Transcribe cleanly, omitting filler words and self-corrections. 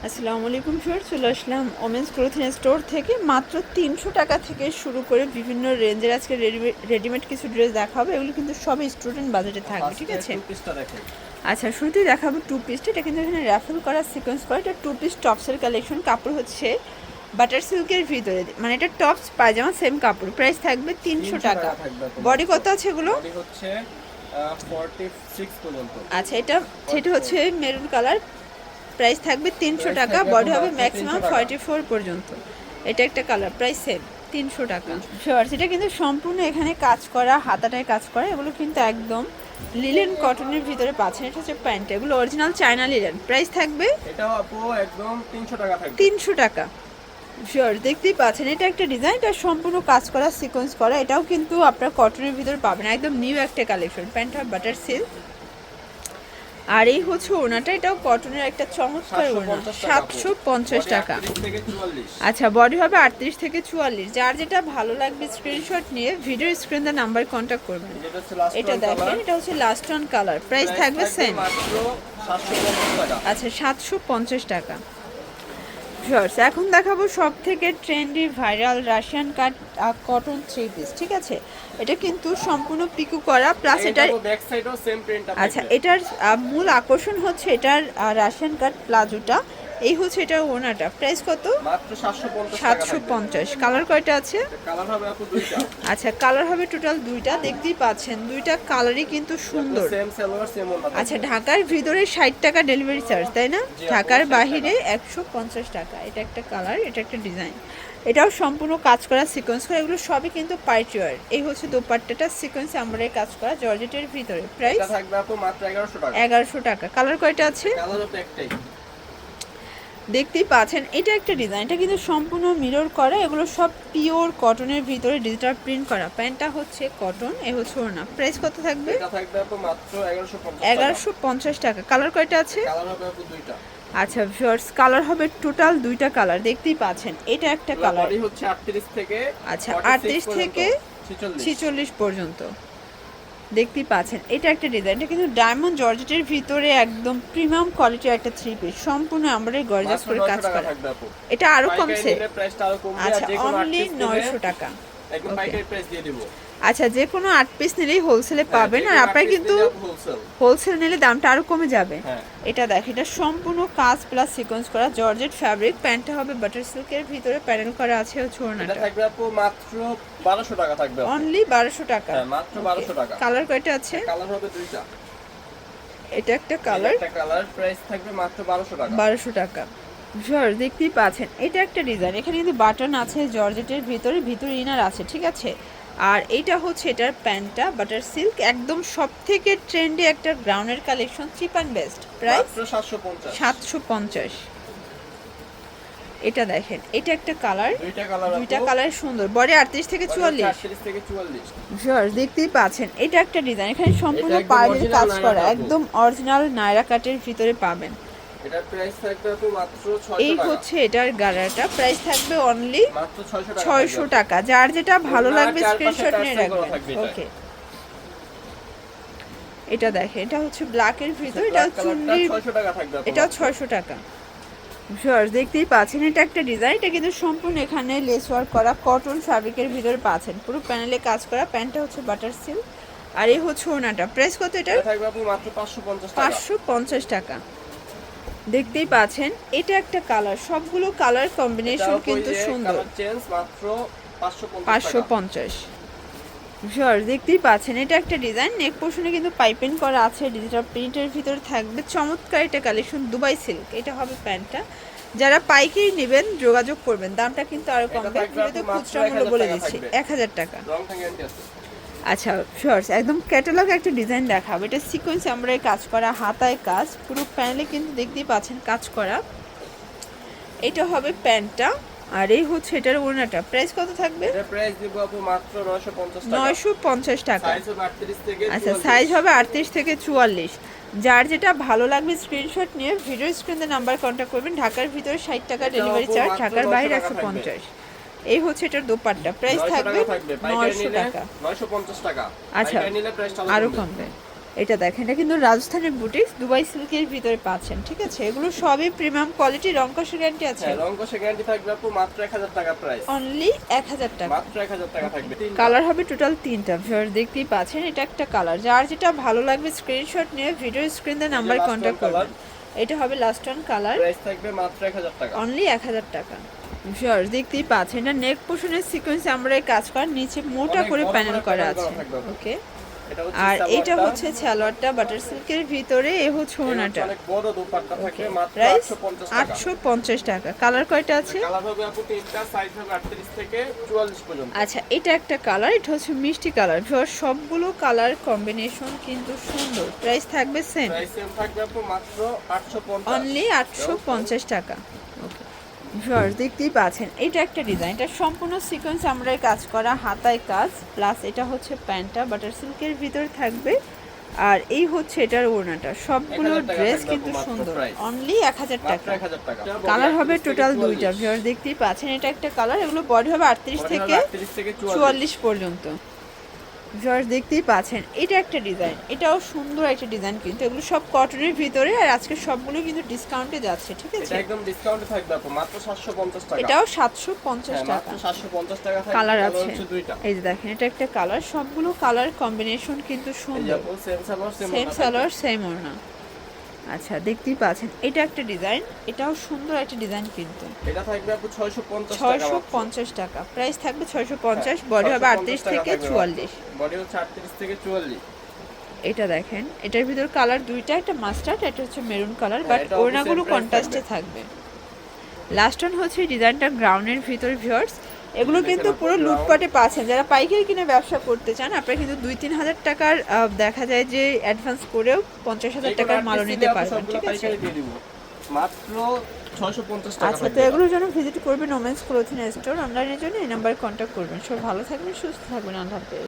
আসসালামু আলাইকুম স্যার, চলে আসলাম ওমেন্স ক্লোথিং স্টোর থেকে। মাত্র 300 টাকা থেকে শুরু করে বিভিন্ন রেঞ্জের আজকে রেডিমেড কিছু ড্রেস দেখাবো। এগুলো কিন্তু সবই স্টুডেন্ট বাজেটে থাকবে, ঠিক আছে? আচ্ছা, শুরুতেই দেখাবো টু পিসটা। এটা কিন্তু এখানে র্যাফেল করা, সিকোয়েন্স করা। এটা টু পিস টপসের কালেকশন। কাপড় হচ্ছে বাটার সিল্কের ভিতরে, মানে এটা টপস পায়জামা সেম কাপড়। প্রাইস থাকবে 300 টাকা। বডি কত আছে এগুলো? হচ্ছে 46 পর্যন্ত। আচ্ছা, সেটা হচ্ছে মেরুন কালার। প্রাইস থাকবে 300 টাকা। বডি হবে ম্যাক্সিমাম 44 পর্যন্ত। এটা একটা কালার, প্রাইস সেম 300 টাকা। শর্টস, এটা কিন্তু সম্পূর্ণ এখানে কাজ করা, হাতাটায় কাজ করা। এগুলো কিন্তু একদম লিলেন কটনের ভিতরে পাচ্ছেন। এটা হচ্ছে প্যান্ট, এগুলো অরিজিনাল চায়না লিলেন। প্রাইস থাকবে এটাও আপু একদম 300 টাকা থাকবে। 300 টাকা। শিওর, দেখতেই পাচ্ছেন এটা একটা ডিজাইন, এটা সম্পূর্ণ কাজ করা, সিকোয়েন্স করা। এটাও কিন্তু আপনার কটনের ভিতরে পাবেন, একদম নিউ একটা কালেকশন। প্যান্ট হবে বাটার সিল্ক। আর এই হচ্ছে ওনাটা, এটাও কটনের একটা চমৎকার ওনা। 750 টাকা। আচ্ছা, বডি হবে 38 থেকে 44। যার যেটা ভালো লাগবে স্ক্রিনশট নিয়ে ভিডিও স্ক্রিনে নাম্বার কন্ট্যাক্ট করবেন। এটা দেখেন, এটা হচ্ছে লাস্ট অন কালার। প্রাইস থাকবে সেম। আচ্ছা, 750 টাকা। শর্টস, এখন দেখাবো সব থেকে ট্রেন্ডি ভাইরাল রাশিয়ান কাট কটন থ্রি পিস, ঠিক আছে? এটা কিন্তু সম্পূর্ণ পিকু করা, প্লাস এটার ব্যাক সাইডও সেম প্রিন্ট। আচ্ছা, এটার মূল আকর্ষণ হচ্ছে এটার রাশিয়ান কাট প্লাজোটা। এই হচ্ছে এটার ওনাটা। প্রাইস কত? মাত্র 750 টাকা। 750। কালার কয়টা আছে? কালার হবে আপু দুইটা। আচ্ছা, কালার হবে টোটাল দুইটা। দেখতেই পাচ্ছেন দুইটা কালারই কিন্তু সুন্দর। সেম সালোয়ার সেম ওন্না। আচ্ছা, ঢাকার ভিতরে 60 টাকা ডেলিভারি চার্জ, তাই না? ঢাকার বাহিরে 150 টাকা। এটা একটা কালার, এটা একটা ডিজাইন। এটাও সম্পূর্ণ কাজ করা, সিকোয়েন্স করা। এগুলো সবই কিন্তু পার্টি ওয়্যার। এই হচ্ছে দোপাট্টাটা, সিকোয়েন্স এমব্রয়ডারি কাজ করা, জর্জেটের ভিতরে। প্রাইস এটা থাকবে আপু মাত্র 1100 টাকা। 1100 টাকা। কালার কয়টা আছে? কালার হবে একটাই। দেখতেই পাচ্ছেন এটা একটা ডিজাইন, এটা কিন্তু সম্পূর্ণ মিরর করা। এগুলো সব পিওর কটনের ভিতরে ডিজিটাল প্রিন্ট করা। প্যান্টটা হচ্ছে কটন, এ হচ্ছে ওড়না। প্রাইস কত থাকবে? এটা থাকবে আপু মাত্র 1150 টাকা। 1150 টাকা। কালার কয়টা আছে? কালার হবে আপু দুইটা। আচ্ছা ভিউয়ার্স, কালার হবে টোটাল দুইটা কালার। দেখতেই পাচ্ছেন এটা একটা কালার। বডি হচ্ছে 38 থেকে আচ্ছা, 38 থেকে 46 পর্যন্ত। দেখতেই পাচ্ছেন এটা একটা ডিজাইন। এটা কিন্তু ডায়মন্ড জর্জেটের ভিতরে একদম প্রিমিয়াম কোয়ালিটির একটা থ্রি পিস, সম্পূর্ণ আমরা গর্জাস করে কাজ করা। এটা আরো কমছে। আচ্ছা, অনলি 900 টাকা। একদম পাইকারি প্রাইস দিয়ে দেব। আচ্ছা, যে কোনো 8 পিস নিলেই হোলসেলে পাবেন। আর আপনারা কিন্তু হোলসেল নিলে দামটা আরো কমে যাবে। এটা দেখ, এটা সম্পূর্ণ কাজ প্লাস সিকোয়েন্স করা জর্জেট ফ্যাব্রিক। প্যান্টটা হবে বাটার সিল্কের ভিতরে, প্যানেল করা আছে হচ্ছে ওড়নাটা। এটা থাকবে আপু মাত্র 1200 টাকা থাকবে। অনলি 1200 টাকা। হ্যাঁ, মাত্র 1200 টাকা। কালার কয়টা আছে? কালার হবে দুইটা। এটা একটা কালার, এটা কালার। প্রাইস থাকবে মাত্র 1200 টাকা। 1200 টাকা। জর্জ, দেখতেই পাচ্ছেন এটা একটা ডিজাইন। এখানে কিন্তু বাটন আছে জর্জেটের ভিতরে, ভিতরে ইনার আছে, ঠিক আছে? আর এইটা হচ্ছে এটার প্যান্টটা বাটার সিল্ক, একদম সব থেকে ট্রেন্ডি একটা গ্রাউন্ডের collection, chip and best. Price মাত্র 750। 750। এটা দেখেন, এটা একটা কালার, দুইটা আপু। কালার সুন্দর। বডি 38 থেকে 44। 38 থেকে 44। জর্জ, দেখতেই পাচ্ছেন এটা একটা ডিজাইন। এখানে সম্পূর্ণ এটা একদম পার্লের original কাজ করা, নায়রা কাট। একদম অরিজিনাল নায়রা কাটের ভিতরে পাবেন। এটার প্রাইস থাকবে আপু মাত্র 600 এই টাকা। হচ্ছে এটার গাড়াটা। প্রাইস থাকবে অনলি মাত্র 600 টাকা। 600 টাকা। যার যেটা ভালো ওনার লাগবে চারপাশে স্ক্রিনশট নিয়ে টার্সেল করা রাখবেন। থাকবে এটা। ওকে, এটা দেখেন, এটা হচ্ছে ব্ল্যাকের ভিতর, এটা চুন্ডি, 600 টাকা থাকবে আপু। এটাও 600 টাকা। ভিউয়ার্স, দেখতেই পাচ্ছেন এটা একটা ডিজাইন। এটা কিন্তু সম্পূর্ণ এখানে লেস ওয়ার্ক করা, কটন ফ্যাব্রিকের ভিতরে পাচ্ছেন, পুরো প্যানেলে কাজ করা। প্যান্টটা হচ্ছে বাটার সিল্ক, আর এই হচ্ছে ওনাটা। প্রাইস কত এটা? এটা থাকবে আপু মাত্র 550 টাকা। 550 টাকা। দেখতেই পাচ্ছেন এটা একটা কালার, সবগুলো কালার কম্বিনেশন কিন্তু সুন্দর। কালার চেঞ্জ মাত্র 550 টাকা। 550। ভিউয়ার্স, দেখতেই পাচ্ছেন এটা একটা ডিজাইন। নেক পোর্শনে কিন্তু পাইপিং করা আছে, ডিজিটাল প্রিন্টের ভিতরে থাকবে। চমৎকার এটা কালেকশন, দুবাই সিল্ক। এটা হবে প্যান্টটা। যারা পাইকারি নেবেন যোগাযোগ করবেন, দামটা কিন্তু আরো কমবে। ভিডিওতে খুচরা মূল্য বলে দিচ্ছি 1000 টাকা। রং গ্যারান্টি আছে। আচ্ছা ভিউয়ার্স, একদম ক্যাটালগ একটা ডিজাইন দেখাবো। এটা সিকোয়েন্স এমব্রয়ডারি কাজ করা, হাতায় কাজ, পুরো প্যানেলে কিন্তু দেখতেই পাচ্ছেন কাজ করা। এটা হবে প্যান্টটা, আর এই হচ্ছে এটার ওড়নাটা। প্রাইস কত থাকবে? এটা প্রাইস দিব আপু মাত্র 950 টাকা। 950 টাকা। সাইজ হবে 38 থেকে 44। আচ্ছা, সাইজ হবে 38 থেকে 44। যার যেটা ভালো লাগবে স্ক্রিনশট নিয়ে ভিডিও স্ক্রিনে নাম্বার কন্ট্যাক্ট করবেন। ঢাকার ভিতরে 60 টাকা ডেলিভারি চার্জ, ঢাকার বাইরে 150। এই হচ্ছে এটার দোপাট্টা। প্রাইস থাকবে 900 টাকা। 950 টাকা। আচ্ছা, পাইকারি নিলে প্রাইসটা আরো কমবে। এটা দেখেন, এটা কিন্তু রাজস্থানের বুটিক্স দুবাই সিল্কের ভিতরে পাচ্ছেন, ঠিক আছে? এগুলো সবই প্রিমিয়াম কোয়ালিটি, রং কষের গ্যারান্টি আছে। হ্যাঁ, রং কষে গ্যারান্টি থাকবে আপু মাত্র 1000 টাকা প্রাইস। অনলি 1000 টাকা। মাত্র 1000 টাকা থাকবে। কালার হবে টোটাল 3টা। ভিউয়ার দেখতেই পাচ্ছেন, এটা একটা কালার। যার যেটা ভালো লাগবে স্ক্রিনশট নিয়ে ভিডিও স্ক্রিন দিয়ে নাম্বার কন্ট্যাক্ট করবেন। এটা হবে লাস্ট ওয়ান কালার, প্রাইস থাকবে মাত্র 1000 টাকা। অনলি 1000 টাকা। ভিউয়ার দেখতেই পাচ্ছেন, এটা নেক পোর্শনের সিকোয়েন্সে আমরা এই কাজ করার, নিচে মোটা করে প্যানেল করা আছে। ওকে, এটা হচ্ছে আর এটা সালোয়ারটা। হচ্ছে সালোয়ারটা বাটার সিল্কের ভিতরে, এ হচ্ছে ওড়নাটা। অনেক বড় দুপাট্টা থাকবে মাত্র প্রাইস 850 টাকা। 850 টাকা। কালার কয়টা আছে? কালার হবে আপু তিনটা, সাইজ হবে 38 থেকে 44 পর্যন্ত। আচ্ছা, এটা একটা কালার, এটা হচ্ছে মিষ্টি কালার। ভিউয়ার সবগুলো কালার কম্বিনেশন কিন্তু সুন্দর। প্রাইস থাকবে সেম, প্রাইস সেম থাকবে আপু মাত্র 850। অনলি 850 টাকা। ওকে, ভিউয়ার দেখতেই পাচ্ছেন, এটা একটা ডিজাইন, এটা সম্পূর্ণ সিকোয়েন্স আমরা কাজ করা, হাতায় কাজ, প্লাস এটা হচ্ছে প্যান্টটা বাটার সিল্কের ভিতরে থাকবে, আর এই হচ্ছে এটার ওড়নাটা। সবগুলো 1000 টাকা ড্রেস থাকবে কিন্তু মাত্র সুন্দর, price। অনলি 1000 মাত্র টাকা। 1000 টাকা। কালার হবে 38 থেকে টোটাল 44 দুইটা। ভিউয়ার দেখতেই পাচ্ছেন, এটা একটা কালার, এগুলো বডি হবে 38 বডি থেকে হবে 38 থেকে 44 পর্যন্ত। ভিউয়ার্স দেখতেই পাচ্ছেন, এটা একটা ডিজাইন, এটাও সুন্দর একটা ডিজাইন, কিন্তু এগুলো সব কটনের ভিতরে, আর আজকে সবগুলো কিন্তু ডিসকাউন্টে যাচ্ছে, ঠিক আছে? এটা একদম ডিসকাউন্টে থাকবে আপু মাত্র 750 টাকা। এটাও 750 হ্যাঁ, টাকা। মাত্র 750 টাকা থাকবে। কালার কালার আছে, হচ্ছে দুইটা। এই যে দেখেন, এটা একটা কালার, সবগুলো কালার কম্বিনেশন কিন্তু এই যে সুন্দর। আপু সেম সালোয়ার সেম ওড়না সালোয়ার সেম ওড়না। আচ্ছা, দেখতেই পাচ্ছেন, এটা একটা ডিজাইন, এটাও সুন্দর একটা ডিজাইন কিন্তু। থাকবে। এটা থাকবে আপু 650 টাকা। 650 টাকা। প্রাইস থাকবে 650, বডি হবে 38 থেকে 44। বডি হচ্ছে 38 থেকে 44। এটা দেখেন, এটার ভিতর কালার দুইটা, একটা মাস্টার্ড, এটা হচ্ছে মেরুন কালার, হ্যাঁ, বাট এটা ওড়নাগুলো same price কন্ট্রাস্টে থাকবে। লাস্ট ওয়ান হচ্ছে ডিজাইনটা গ্রাউন্ডের ভিতর। ভিউয়ার্স এগুলো দেখেন কিন্তু আপু, পুরো ground। লুটপাটে পাচ্ছেন, যারা পাইকারি কিনে ব্যবসা করতে চান আপনারা কিন্তু 2-3 হাজার টাকার দেখা যায় যে অ্যাডভান্স করেও 50,000 টাকার মালও নিতে পারবেন, ঠিক আছে? পাইকারি দিয়ে দিব মাত্র 650 টাকা। আচ্ছা, তো এগুলোর জন্য ভিজিট করবেন ওমেন্স ক্লোথিং স্টোর অনলাইনের জন্য, এই নাম্বারে কন্ট্যাক্ট করবেন। সব ভালো থাকবেন, সুস্থ থাকবেন, আল্লাহ হাফেজ।